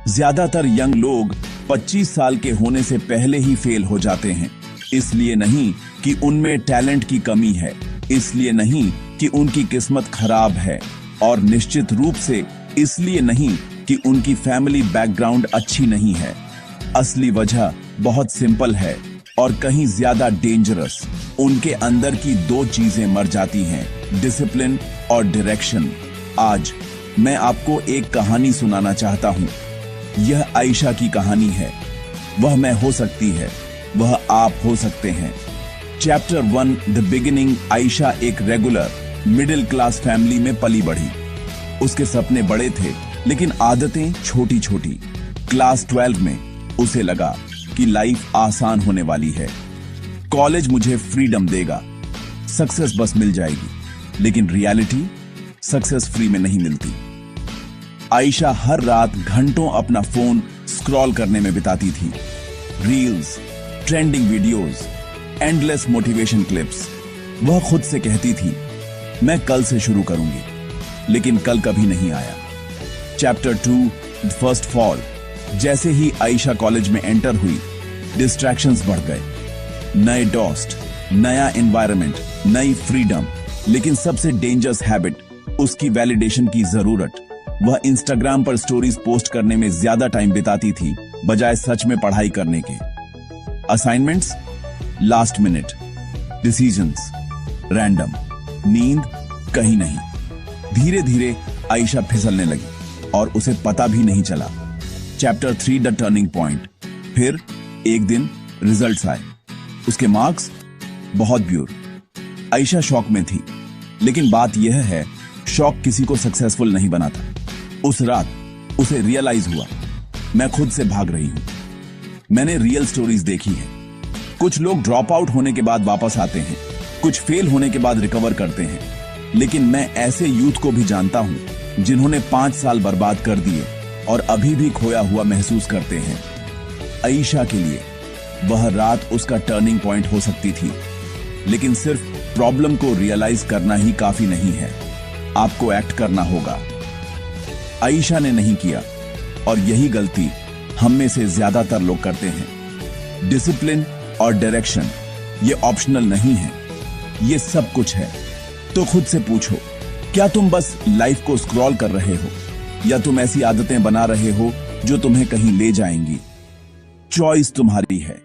ज्यादातर यंग लोग 25 साल के होने से पहले ही फेल हो जाते हैं। इसलिए नहीं कि उनमें टैलेंट की कमी है, इसलिए नहीं कि उनकी किस्मत खराब है, और निश्चित रूप से इसलिए नहीं कि उनकी फैमिली बैकग्राउंड अच्छी नहीं है। असली वजह बहुत सिंपल है और कहीं ज्यादा डेंजरस। उनके अंदर की दो चीजें मर जाती हैं, डिसिप्लिन और डायरेक्शन। आज मैं आपको एक कहानी सुनाना चाहता हूं। यह आयशा की कहानी है। वह मैं हो सकती है, वह आप हो सकते हैं। Chapter 1 the beginning. आयशा एक रेगुलर मिडिल क्लास फैमिली में पली बढ़ी। उसके सपने बड़े थे लेकिन आदतें छोटी छोटी। क्लास 12 में उसे लगा कि लाइफ आसान होने वाली है। कॉलेज मुझे फ्रीडम देगा, सक्सेस बस मिल जाएगी। लेकिन रियलिटी सक्सेस फ्री में नहीं मिलती। आयशा हर रात घंटों अपना फोन स्क्रॉल करने में बिताती थी। Reels, trending videos, endless motivation clips. वह खुद से कहती थी, मैं कल से शुरू करूंगी, लेकिन कल कभी नहीं आया। Chapter 2 first fall. जैसे ही आयशा कॉलेज में एंटर हुई, डिस्ट्रैक्शंस बढ़ गए। नए दोस्त, नया एनवायरनमेंट, नई फ्रीडम, लेकिन सबसे डेंजरस हैबिट, उसकी वैलिडेशन की जरूरत। वह इंस्टाग्राम पर स्टोरीज पोस्ट करने में ज्यादा टाइम बिताती थी बजाय सच में पढ़ाई करने के। Assignments last minute, decisions random, नींद कहीं नहीं। धीरे धीरे आयशा फिसलने लगी और उसे पता भी नहीं चला। Chapter 3 the turning point. फिर एक दिन रिजल्ट्स आए। उसके मार्क्स बहुत ब्यूर। आयशा शॉक में थी, लेकिन बात यह है, शॉक किसी को सक्सेसफुल नहीं बनाता। उस रात उसे रियलाइज हुआ, मैं खुद से भाग रही हूं। मैंने रियल स्टोरीज देखी है। कुछ लोग ड्रॉप आउट होने के बाद वापस आते हैं, कुछ फेल होने के बाद रिकवर करते हैं, लेकिन मैं ऐसे यूथ को भी जानता हूं जिन्होंने 5 साल बर्बाद कर दिए और अभी भी खोया हुआ महसूस करते हैं। आयशा के लिए वह रात उसका टर्निंग पॉइंट हो सकती थी, लेकिन सिर्फ प्रॉब्लम को रियलाइज करना ही काफी नहीं है, आपको एक्ट करना होगा। आयशा ने नहीं किया, और यही गलती हम में से ज्यादातर लोग करते हैं। डिसिप्लिन और डायरेक्शन ये ऑप्शनल नहीं है, ये सब कुछ है। तो खुद से पूछो, क्या तुम बस लाइफ को स्क्रॉल कर रहे हो, या तुम ऐसी आदतें बना रहे हो जो तुम्हें कहीं ले जाएंगी? चॉइस तुम्हारी है।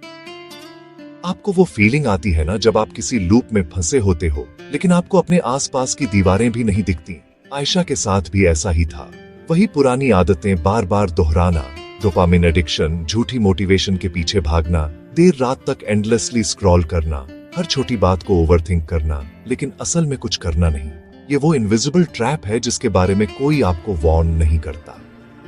आपको वो फीलिंग आती है ना, जब आप किसी लूप में फंसे होते हो लेकिन आपको अपने आसपास की दीवारें भी नहीं दिखती। आयशा के साथ भी ऐसा ही था। वही पुरानी आदतें बार बार दोहराना, डोपामिन एडिक्शन, झूठी मोटिवेशन के पीछे भागना, देर रात तक एंडलेसली स्क्रॉल करना, हर छोटी बात को ओवरथिंक करना, लेकिन असल में कुछ करना नहीं। ये वो इनविजिबल ट्रैप है जिसके बारे में कोई आपको वार्न नहीं करता।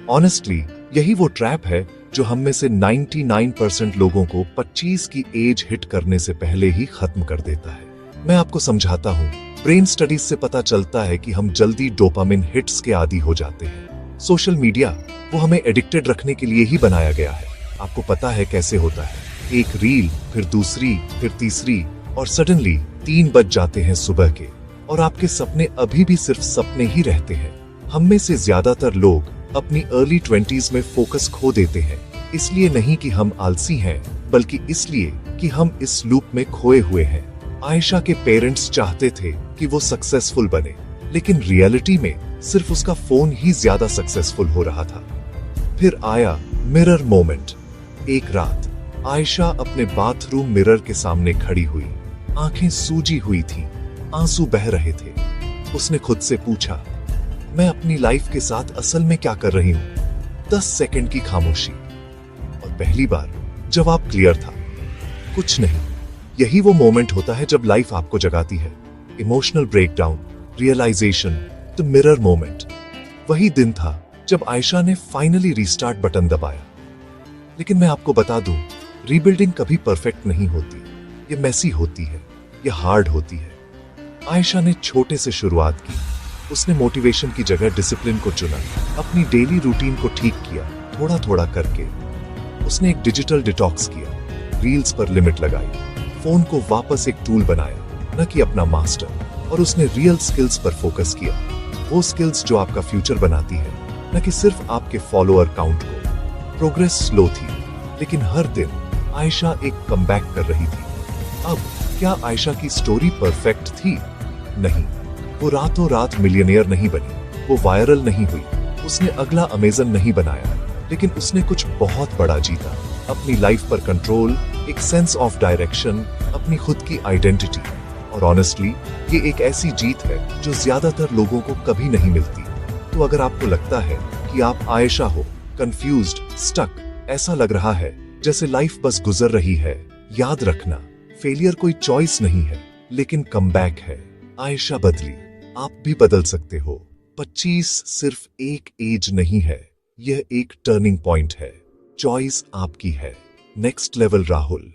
ऑनेस्टली यही वो ट्रैप है जो हम में से 99% लोगों को 25 की एज हिट करने से पहले ही खत्म कर देता है। मैं आपको समझाता हूँ। ब्रेन स्टडीज से पता चलता है कि हम जल्दी डोपामिन हिट्स के आदी हो जाते हैं। सोशल मीडिया वो हमें एडिक्टेड रखने के लिए ही बनाया गया है। आपको पता है कैसे होता है? एक रील, फिर दूसरी, फिर तीसरी, और सडनली 3 बज जाते हैं सुबह के, और आपके सपने अभी भी सिर्फ सपने ही रहते हैं। हम में से ज्यादातर लोग अपनी अर्ली 20s में फोकस खो देते हैं, इसलिए नहीं कि हम आलसी हैं, बल्कि इसलिए कि हम इस लूप में खोए हुए हैं। आयशा के पेरेंट्स चाहते थे कि वो सक्सेसफुल बने, लेकिन रियलिटी में सिर्फ उसका फोन ही ज्यादा सक्सेसफुल हो रहा था। फिर आया मिरर मोमेंट। एक रात आयशा अपने बाथरूम मिरर के सामने खड़ी हुई। आंखें सूजी हुई थी, आंसू बह रहे थे। उसने खुद से पूछा, मैं अपनी लाइफ के साथ असल में क्या कर रही हूं? 10 सेकंड की खामोशी, और पहली बार जवाब क्लियर था, कुछ नहीं। यही वो मोमेंट होता है जब लाइफ आपको जगाती है। Emotional breakdown, realisation, the mirror moment. वही दिन था जब आयशा ने फाइनली रीस्टार्ट बटन दबाया। लेकिन मैं आपको बता दूं, रीबिल्डिंग कभी परफेक्ट नहीं होती। ये मेसी होती है, ये हार्ड होती है। आयशा ने छोटे से शुरुआत की। उसने मोटिवेशन की जगह डिसिप्लिन को चुना, अपनी डेली रूटीन को ठीक किया, थोड़ा थोड़ा करके। उसने एक डिजिटल डिटॉक्स किया, रील्स पर लिमिट लगाई, फोन को वापस एक टूल बनाया, न कि अपना मास्टर। और उसने रियल स्किल्स पर फोकस किया, वो स्किल्स जो आपका फ्यूचर बनाती है, न कि सिर्फ आपके फॉलोअर काउंट को। प्रोग्रेस स्लो थी, लेकिन हर दिन आयशा एक कमबैक कर रही थी। अब क्या आयशा की स्टोरी परफेक्ट थी? नहीं। वो रातों रात मिलियनेयर नहीं बनी, वो वायरल नहीं हुई, उसने अगला अमेजन नहीं बनाया, लेकिन उसने कुछ बहुत बड़ा जीता। अपनी लाइफ पर कंट्रोल, एक सेंस ऑफ डायरेक्शन, अपनी खुद की आइडेंटिटी। और ऑनेस्टली ये एक ऐसी जीत है जो ज्यादातर लोगों को कभी नहीं मिलती। तो अगर आपको लगता है कि आप आयशा हो, कंफ्यूज्ड, स्टक, ऐसा लग रहा है जैसे लाइफ बस गुजर रही है, याद रखना, फेलियर कोई चॉइस नहीं है, लेकिन कमबैक है। आयशा बदली, आप भी बदल सकते हो। 25 सिर्फ एक एज नहीं है, यह एक टर्निंग पॉइंट है। चॉइस आपकी है। Next level Rahul.